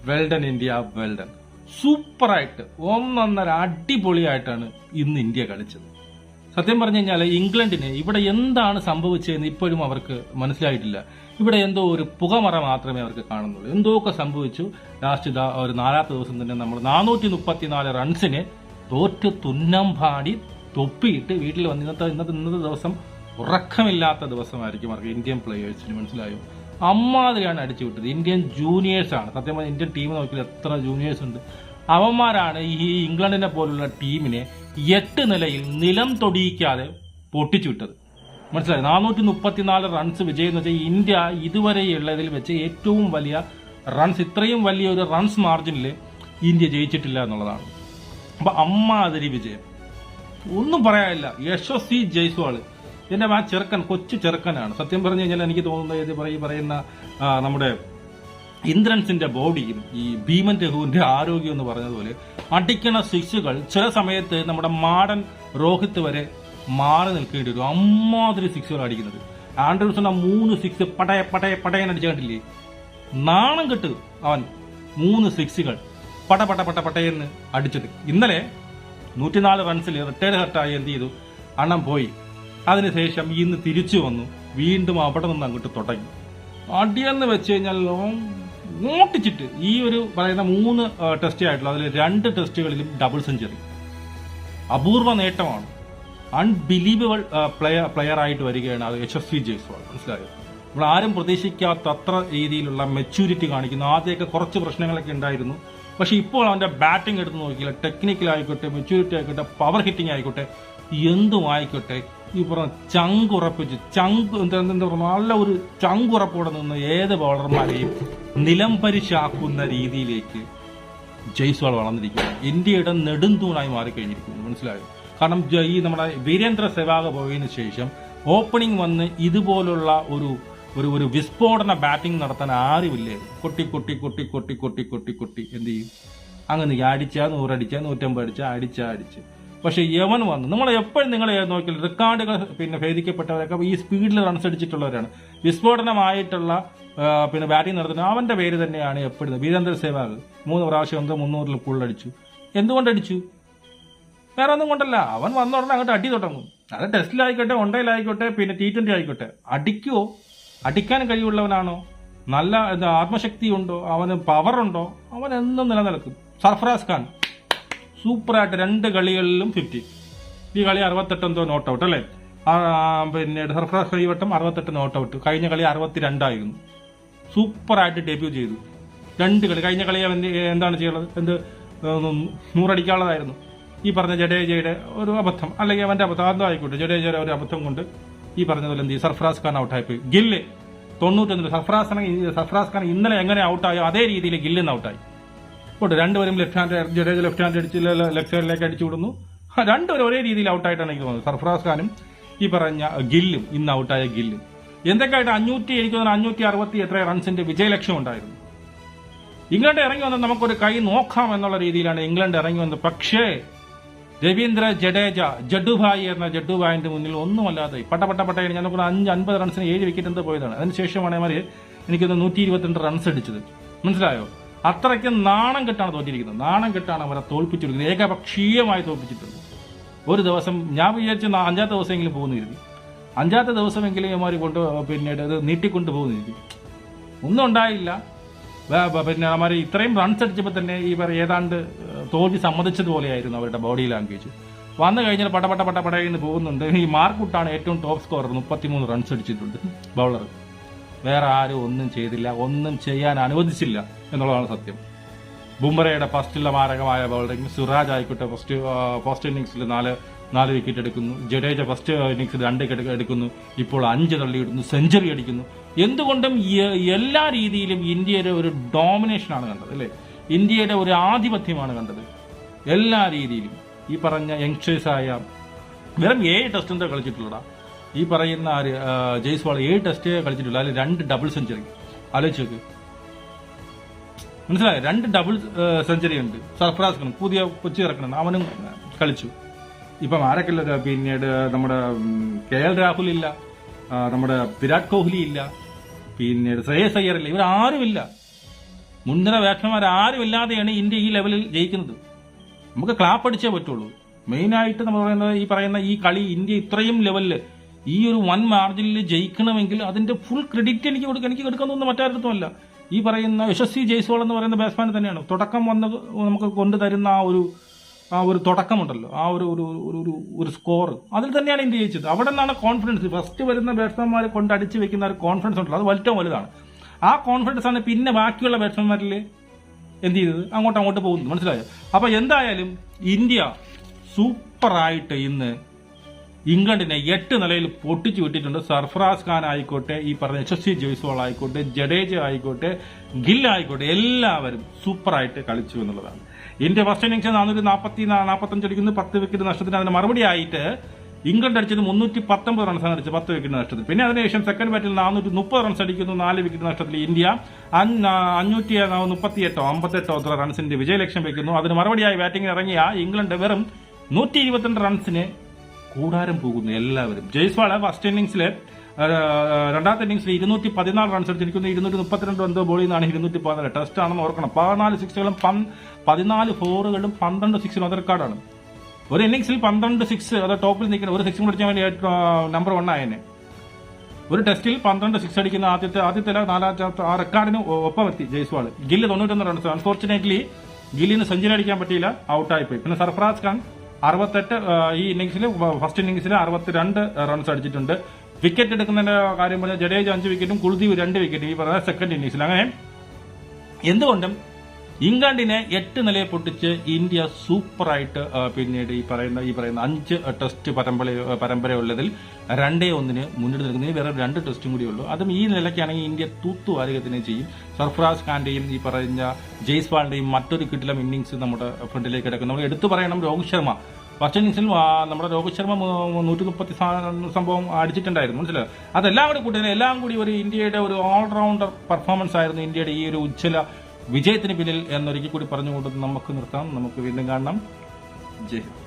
Well done India, well done. സൂപ്പറായിട്ട് ഒന്നൊന്നര അടിപൊളിയായിട്ടാണ് ഇന്ന് ഇന്ത്യ കളിച്ചത്. സത്യം പറഞ്ഞു കഴിഞ്ഞാൽ ഇംഗ്ലണ്ടിന് ഇവിടെ എന്താണ് സംഭവിച്ചതെന്ന് ഇപ്പോഴും അവർക്ക് മനസ്സിലായിട്ടില്ല. ഇവിടെ എന്തോ ഒരു പുകമറ മാത്രമേ അവർക്ക് കാണുന്നുള്ളൂ. എന്തൊക്കെ സംഭവിച്ചു. ലാസ്റ്റ് ഒരു 4ാമത്തെ ദിവസം തന്നെ നമ്മൾ 434 റൺസിന് തോറ്റ് തുന്നംപാടി തൊപ്പിയിട്ട് വീട്ടിൽ വന്ന് ഇന്നത്തെ ദിവസം ഉറക്കമില്ലാത്ത ദിവസമായിരിക്കും അവർക്ക് ഇന്ത്യൻ പ്ലേയേഴ്സിന്. മനസ്സിലായോ? അമ്മാതിരിയാണ് അടിച്ചു വിട്ടത്. ഇന്ത്യൻ ജൂനിയേഴ്സാണ് സത്യം പറഞ്ഞാൽ. ഇന്ത്യൻ ടീം നോക്കിയാൽ എത്ര ജൂനിയേഴ്സ് ഉണ്ട്. അവന്മാരാണ് ഈ ഇംഗ്ലണ്ടിനെ പോലുള്ള ടീമിനെ 8 നിലയിൽ നിലം തൊടിയിക്കാതെ പൊട്ടിച്ചു വിട്ടത്. മനസ്സിലായി? 434 റൺസ് വിജയം എന്ന് വെച്ചാൽ ഇന്ത്യ ഇതുവരെയുള്ളതിൽ വെച്ച് ഏറ്റവും വലിയ റൺസ്, ഇത്രയും വലിയൊരു റൺസ് മാർജിനിൽ ഇന്ത്യ ജയിച്ചിട്ടില്ല എന്നുള്ളതാണ്. അപ്പൊ അമ്മാതിരി വിജയം, ഒന്നും പറയാനില്ല. യശസ്വി ജയ്സ്വാൾ എന്റെ ആ ചെറുക്കൻ, കൊച്ചു ചെറുക്കനാണ്. സത്യം പറഞ്ഞു കഴിഞ്ഞാൽ എനിക്ക് തോന്നുന്നത് ഈ പറയുന്ന നമ്മുടെ ഇന്ദ്രൻസിന്റെ ബോഡിയും ഈ ഭീമൻ രഘുവിന്റെ ആരോഗ്യം എന്ന് പറഞ്ഞതുപോലെ അടിക്കണ സിക്സുകൾ ചില സമയത്ത് നമ്മുടെ മാടൻ രോഹിത് വരെ മാറി നിൽക്കേണ്ടി വരും. അമ്മാതിരി സിക്സുകൾ അടിക്കുന്നത്. ആൻഡ്രൂസിന്റെ 3 സിക്സ് പടയൻ അടിച്ചു കണ്ടില്ലേ? നാണം കെട്ട് അവൻ 3 സിക്സുകൾ പടയെന്ന് അടിച്ചത്. ഇന്നലെ 104 റൺസിൽ റിട്ടയർഡ് ഹർട്ടായി എന്ത് ചെയ്തു? അണ്ണം പോയി. അതിനുശേഷം ഇന്ന് തിരിച്ചു വന്നു. വീണ്ടും അവിടെ നിന്ന് അങ്ങോട്ട് തുടങ്ങി അടിയെന്ന് വെച്ച് കഴിഞ്ഞാൽ ഓട്ടിച്ചിട്ട് ഈ ഒരു പറയുന്ന 3 ടെസ്റ്റ് ആയിട്ടുള്ള അതിൽ 2 ടെസ്റ്റുകളിലും ഡബിൾ സെഞ്ചുറി. അപൂർവ നേട്ടമാണ്. അൺബിലീവബിൾ പ്ലെയർ ആയിട്ട് വരികയാണ് അത് യശസ്വി ജയ്സ്വാൾ. മനസ്സിലായോ? നമ്മൾ ആരും പ്രതീക്ഷിക്കാത്ത അത്ര രീതിയിലുള്ള മെച്യൂരിറ്റി കാണിക്കുന്നു. ആദ്യമൊക്കെ കുറച്ച് പ്രശ്നങ്ങളൊക്കെ ഉണ്ടായിരുന്നു. പക്ഷെ ഇപ്പോൾ അവന്റെ ബാറ്റിംഗ് എടുത്ത് നോക്കിയില്ല. ടെക്നിക്കൽ ആയിക്കോട്ടെ, മെച്യൂരിറ്റി ആയിക്കോട്ടെ, പവർ ഹിറ്റിംഗ് ആയിക്കോട്ടെ, എന്തും ആയിക്കോട്ടെ, ഈ പറഞ്ഞ ചങ്കുറപ്പിച്ച് എന്താ പറയുക, നല്ല ഒരു ചങ്കുറപ്പോടെ നിന്ന് ഏത് ബോളർമാരെയും നിലംപരിശാക്കുന്ന രീതിയിലേക്ക് ജയ്സ്വാൾ വളർന്നിരിക്കുന്നു. ഇന്ത്യയുടെ നെടുന്തൂണായി മാറിക്കഴിഞ്ഞിരിക്കുന്നു. മനസ്സിലായോ? കാരണം ഈ നമ്മുടെ വീരേന്ദ്ര സെവാഗ് പോയതിനു ശേഷം ഓപ്പണിംഗ് വന്ന് ഇതുപോലുള്ള ഒരു വിസ്ഫോടന ബാറ്റിംഗ് നടത്താൻ ആരുമില്ലേ. കൊട്ടി എന്ത് ചെയ്യും? അങ്ങനെ അടിച്ചാ 100 അടിച്ചാ 150 അടിച്ചാ അടിച്ച്. പക്ഷെ യവൻ വന്നു. നമ്മൾ എപ്പോഴും നിങ്ങൾ നോക്കിയാൽ റെക്കോർഡുകൾ ഭേദിക്കപ്പെട്ടവരൊക്കെ ഈ സ്പീഡിൽ റൺസ് അടിച്ചിട്ടുള്ളവരാണ്. വിസ്ഫോടനമായിട്ടുള്ള ബാറ്റിംഗ് നടത്തുന്നത് അവന്റെ പേര് തന്നെയാണ് എപ്പോഴും. വീരേന്ദ്ര സെവാഗ് 3 പ്രാവശ്യം 300 കൂടുതൽ അടിച്ചു. എന്തുകൊണ്ടടിച്ചു? വേറെ ഒന്നും കൊണ്ടല്ല. അവൻ വന്ന ഉടനെ അങ്ങോട്ട് അടി തുടങ്ങും. അത് ടെസ്റ്റിലായിക്കോട്ടെ, വൺഡേയിലായിക്കോട്ടെ, ടി20 ആയിക്കോട്ടെ. അടിക്കുവോ? അടിക്കാൻ കഴിവുള്ളവനാണോ? നല്ല ആത്മശക്തി ഉണ്ടോ? അവന് പവറുണ്ടോ? അവൻ എന്നും നിലനിൽക്കും. സർഫറാസ് ഖാൻ സൂപ്പറായിട്ട് 2 കളികളിലും 50. ഈ കളി 68 നോട്ട് ഔട്ട് അല്ലേ? സർഫറാസ് ഖാൻ ഈ വട്ടം 68 നോട്ട് ഔട്ട്. കഴിഞ്ഞ കളി 62 സൂപ്പറായിട്ട് ഡെബ്യൂ ചെയ്തു. 2 കളി. കഴിഞ്ഞ കളി അവൻ എന്താണ് ചെയ്യുന്നത്? 100 അടിക്കാനുള്ളതായിരുന്നു. ഈ പറഞ്ഞ ജഡേജയുടെ ഒരു അബദ്ധം, അല്ലെങ്കിൽ അവന്റെ അബദ്ധം എന്തോ ആയിക്കോട്ടെ, ജഡേജയുടെ ഒരു അബദ്ധം കൊണ്ട് ഈ പറഞ്ഞതുപോലെ എന്ത് ചെയ്യും? സർഫറാസ് ഖാൻ ഔട്ടായി പോയി. ഗില്ല് 91. സർഫറാസ് ഖാൻ ഇന്നലെ എങ്ങനെ ഔട്ടായോ അതേ രീതിയിൽ ഗില്ലിന്ന് ഔട്ടായി. ഇപ്പോൾ 2 പേരും left hand, Jadeja left hand അടിച്ച് ലെഫ്റ്റ് സൈഡിലേക്ക് അടിച്ചു വിടുന്നു. 2 പേരും ഒരേ രീതിയിൽ ഔട്ടായിട്ടാണ് എനിക്ക് തോന്നുന്നത്. സർഫറാസ് ഖാനും ഈ പറഞ്ഞ ഗില്ലും, ഇന്ന് ഔട്ടായ ഗില്ലും. എന്തൊക്കെയായിട്ട് 560 എത്ര റൺസിന്റെ വിജയലക്ഷ്യം ഉണ്ടായിരുന്നു. ഇംഗ്ലണ്ട് ഇറങ്ങി വന്നത് നമുക്കൊരു കൈ നോക്കാം എന്നുള്ള രീതിയിലാണ് ഇംഗ്ലണ്ട് ഇറങ്ങി വന്നത്. പക്ഷേ രവീന്ദ്ര ജഡേജ, ജഡുഭായി എന്ന ജഡുഭായിന്റെ മുന്നിൽ ഒന്നുമല്ലാതെ പട്ട ഞാനൊക്കെ 50 റൺസിന് 7 വിക്കറ്റ് എന്ത് പോയതാണ്. അതിനുശേഷമാണ് അവര് എനിക്കൊന്ന് 122 റൺസ് അടിച്ചത്. മനസ്സിലായോ? അത്രയ്ക്ക് നാണം കെട്ടാണ് തോറ്റിരിക്കുന്നത്. നാണം കെട്ടാണ് അവരെ തോൽപ്പിച്ചിരിക്കുന്നത്. ഏകപക്ഷീയമായി തോൽപ്പിച്ചിട്ടുണ്ട്. ഒരു ദിവസം ഞാൻ വിചാരിച്ച് 5ാമത്തെ ദിവസമെങ്കിലും പോകുന്നിരുന്നു. 5ാമത്തെ ദിവസമെങ്കിലും ഇവന്മാർ പിന്നീട് അത് നീട്ടിക്കൊണ്ട് പോകുന്നിരുന്നു. ഒന്നും ഉണ്ടായില്ല. അവന്മാർ ഇത്രയും റൺസ് അടിച്ചപ്പോൾ തന്നെ ഏതാണ്ട് തോൽവി സമ്മതിച്ചതുപോലെയായിരുന്നു അവരുടെ ബോഡി ലാംഗ്വേജ്. വന്നു കഴിഞ്ഞാൽ പടയെന്ന് പോകുന്നുണ്ട്. ഈ മാർക്കുട്ടാണ് ഏറ്റവും ടോപ്പ് സ്കോറർ. 33 റൺസ് അടിച്ചിട്ടുണ്ട് ബൗളർ. വേറെ ആരും ഒന്നും ചെയ്തില്ല, ഒന്നും ചെയ്യാൻ അനുവദിച്ചില്ല എന്നുള്ളതാണ് സത്യം. ബുംറയുടെ ഫസ്റ്റുള്ള മാരകമായ ബൗളിംഗ്. സിറാജ് ആയിക്കോട്ടെ ഫസ്റ്റ് ഇന്നിംഗ്സിൽ 4 വിക്കറ്റ് എടുക്കുന്നു. ജഡേജ ഫസ്റ്റ് ഇന്നിംഗ്സിൽ 2 വിക്കറ്റ് എടുക്കുന്നു. ഇപ്പോൾ 5 തള്ളിയിടുന്നു, സെഞ്ചുറി അടിക്കുന്നു. എന്തുകൊണ്ടും എല്ലാ രീതിയിലും ഇന്ത്യയുടെ ഒരു ഡോമിനേഷനാണ് കണ്ടത് അല്ലേ? ഇന്ത്യയുടെ ഒരു ആധിപത്യമാണ് കണ്ടത് എല്ലാ രീതിയിലും. ഈ പറഞ്ഞ യങ്സ്റ്റേഴ്സായ വെറും 7 ടെസ്റ്റ് എന്താ കളിച്ചിട്ടുള്ളതാ. ഈ പറയുന്ന ജയ്സ്വാൾ 7 ടെസ്റ്റ് കളിച്ചിട്ടുള്ള. അതിൽ 2 ഡബിൾ സെഞ്ചുറി. ആലോചിച്ച് നോക്ക്. മനസ്സിലായോ? 2 ഡബിൾ സെഞ്ചുറി ഉണ്ട്. സർഫറാസ് ഖാൻ പുതിയ കൊച്ചി ഇറക്കണം, അവനും കളിച്ചു. ഇപ്പം ആരൊക്കെയല്ല, പിന്നീട് നമ്മുടെ KL രാഹുൽ ഇല്ല, നമ്മുടെ വിരാട് കോഹ്ലി ഇല്ല, പിന്നീട് ശ്രേയസ് അയ്യർ ഇല്ല. ഇവരാരുമില്ല. മുൻനിര ബാറ്റ്സ്മാൻമാർ ആരും ഇല്ലാതെയാണ് ഇന്ത്യ ഈ ലെവലിൽ ജയിക്കുന്നത്. നമുക്ക് ക്ലാപ്പ് അടിച്ചേ പറ്റുള്ളൂ. മെയിനായിട്ട് നമ്മൾ പറയുന്ന ഈ കളി ഇന്ത്യ ഇത്രയും ലെവലിൽ ഈ ഒരു വൻ മാർജിനിൽ ജയിക്കണമെങ്കിൽ അതിന്റെ ഫുൾ ക്രെഡിറ്റ് എനിക്ക് എടുക്കാൻ തോന്നുന്ന മറ്റാരത്തുമല്ല, ഈ പറയുന്ന യശസ്വി ജയ്സ്വാൾ എന്ന് പറയുന്ന ബാറ്റ്സ്മാൻ തന്നെയാണ്. തുടക്കം വന്ന് നമുക്ക് കൊണ്ടുതരുന്ന ആ ഒരു തുടക്കമുണ്ടല്ലോ, ആ ഒരു സ്കോർ, അതിൽ തന്നെയാണ് ഇന്ത്യ ജയിച്ചത്. അവിടെ നിന്നാണ് കോൺഫിഡൻസ്. ഫസ്റ്റ് വരുന്ന ബാറ്റ്സ്മാൻമാരെ കൊണ്ട് അടിച്ചു വെക്കുന്ന ഒരു കോൺഫിഡൻസ് ഉണ്ടല്ലോ, അത് ഏറ്റവും വലുതാണ്. ആ കോൺഫിഡൻസ് ആണ് പിന്നെ ബാക്കിയുള്ള ബാറ്റ്സ്മാൻമാരിൽ എന്ത് ചെയ്തത്, അങ്ങോട്ട് പോകുന്നു. മനസ്സിലായോ? അപ്പൊ എന്തായാലും ഇന്ത്യ സൂപ്പറായിട്ട് ഇന്ന് ഇംഗ്ലണ്ടിനെ 8 നിലയിൽ പൊട്ടിച്ചു വിട്ടിട്ടുണ്ട്. സർഫറാസ് ഖാൻ ആയിക്കോട്ടെ, ഈ പറഞ്ഞ യശസ്വി ജയ്സ്വാൾ ആയിക്കോട്ടെ, ജഡേജ ആയിക്കോട്ടെ, ഗിൽ ആയിക്കോട്ടെ, എല്ലാവരും സൂപ്പറായിട്ട് കളിച്ചു എന്നുള്ളതാണ്. ഇന്ത്യ ഫസ്റ്റ് ഇന്നിംഗ്സ് 445 അടിക്കുന്നു, 10 വിക്കറ്റ് നഷ്ടത്തിന്. അതിന് മറുപടി ആയിട്ട് ഇംഗ്ലണ്ട് അടിച്ചത് 319 റൺസാണ് അടിച്ചത്, 10 വിക്കറ്റ് നഷ്ടത്തിൽ. പിന്നെ അതിനുശേഷം സെക്കൻഡ് ബാറ്റിൽ 430 റൺസ് അടിക്കുന്നു, 4 വിക്കറ്റ് നഷ്ടത്തിൽ. ഇന്ത്യ 538 റൺസിന്റെ വിജയലക്ഷ്യം വെക്കുന്നു. അതിന് മറുപടിയായി ബാറ്റിംഗിൽ ഇറങ്ങിയ ഇംഗ്ലണ്ട് വെറും 122 റൺസിന് കൂടാരം പോകുന്നു എല്ലാവരും. ജയ്സ്വാള് ഫസ്റ്റ് ഇന്നിംഗ്സില് രണ്ടാമത്തെ ഇന്നിംഗ്സിൽ 214 റൺസ് അടിച്ചിരിക്കുന്നു. 232 എന്തോ ബോളിൽ നിന്നാണ് 214. ടെസ്റ്റ് ആണെന്ന് ഓർക്കണം. 14 സിക്സുകളും 14 ഫോറുകളും 12 സിക്സുകളും അത് റെക്കോർഡാണ്. ഒരു ഇന്നിംഗ്സിൽ 12 സിക്സ്, അത് ടോപ്പിൽ നിൽക്കുന്നത്. ഒരു സിക്സ് അടിച്ചാൽ വേണ്ടി നമ്പർ 1 ആയനെ. ഒരു ടെസ്റ്റിൽ 12 സിക്സ് അടിക്കുന്ന ആദ്യത്തെ 4 ആ റെക്കോർഡിന് ഒപ്പമെത്തി ജയ്സ്വാൾ. ഗില്ല് 91 റൺസ്. അൺഫോർച്ചുനേറ്റ്ലി ഗില്ലിന് സെഞ്ചുറി അടിക്കാൻ പറ്റിയില്ല, ഔട്ടായിപ്പോയി. പിന്നെ സർഫറാസ് ഖാൻ 68 ഈ ഇന്നിംഗ്സിൽ ഫസ്റ്റ് ഇന്നിംഗ്സിൽ 62 റൺസ് അടിച്ചിട്ടുണ്ട്. വിക്കറ്റ് എടുക്കുന്നതിന്റെ കാര്യം പറഞ്ഞാൽ ജഡേജ 5 വിക്കറ്റും കുൽദീപ് 2 വിക്കറ്റും ഈ പറഞ്ഞ സെക്കൻഡ് ഇന്നിംഗ്സിൽ. അങ്ങനെ എന്തുകൊണ്ടും ഇംഗ്ലണ്ടിനെ 8 നിലയെ പൊട്ടിച്ച് ഇന്ത്യ സൂപ്പറായിട്ട് പിന്നീട് ഈ പറയുന്ന 5 ടെസ്റ്റ് പരമ്പരയുള്ളതിൽ 2-1 മുന്നിട്ട് നിൽക്കുന്നതിന് വേറെ 2 ടെസ്റ്റും കൂടി ഉള്ളൂ. അതും ഈ നിലയ്ക്കാണെങ്കിൽ ഇന്ത്യ തൂത്തുവാരുകത്തിനെ ചെയ്യും. സർഫറാസ് ഖാന്റെയും ഈ പറഞ്ഞ ജയ്സ്വാളിന്റെയും മറ്റൊരു കിടിലം ഇന്നിംഗ്സ് നമ്മുടെ ഫ്രണ്ടിലേക്ക് കിടക്കും. നമ്മൾ എടുത്തു പറയണം, രോഹിത് ശർമ്മ ഫസ്റ്റ് ഇന്നിംഗ്സിൽ നമ്മുടെ രോഹിത് ശർമ്മ 130 സംഭവം അടിച്ചിട്ടുണ്ടായിരുന്നു. മനസ്സിലായോ? അതെല്ലാം കൂടി കൂട്ടി എല്ലാം കൂടി ഒരു ഇന്ത്യയുടെ ഒരു ഓൾറൗണ്ടർ പെർഫോമൻസ് ആയിരുന്നു ഇന്ത്യയുടെ ഈ ഒരു ഉജ്ജ്വല വിജയത്തിന് പിന്നിൽ എന്നൊരിക്കൽ കൂടി പറഞ്ഞുകൊണ്ട് നമുക്ക് നിർത്താം. നമുക്ക് വീണ്ടും കാണണം. ജയ് ഹിന്ദ്.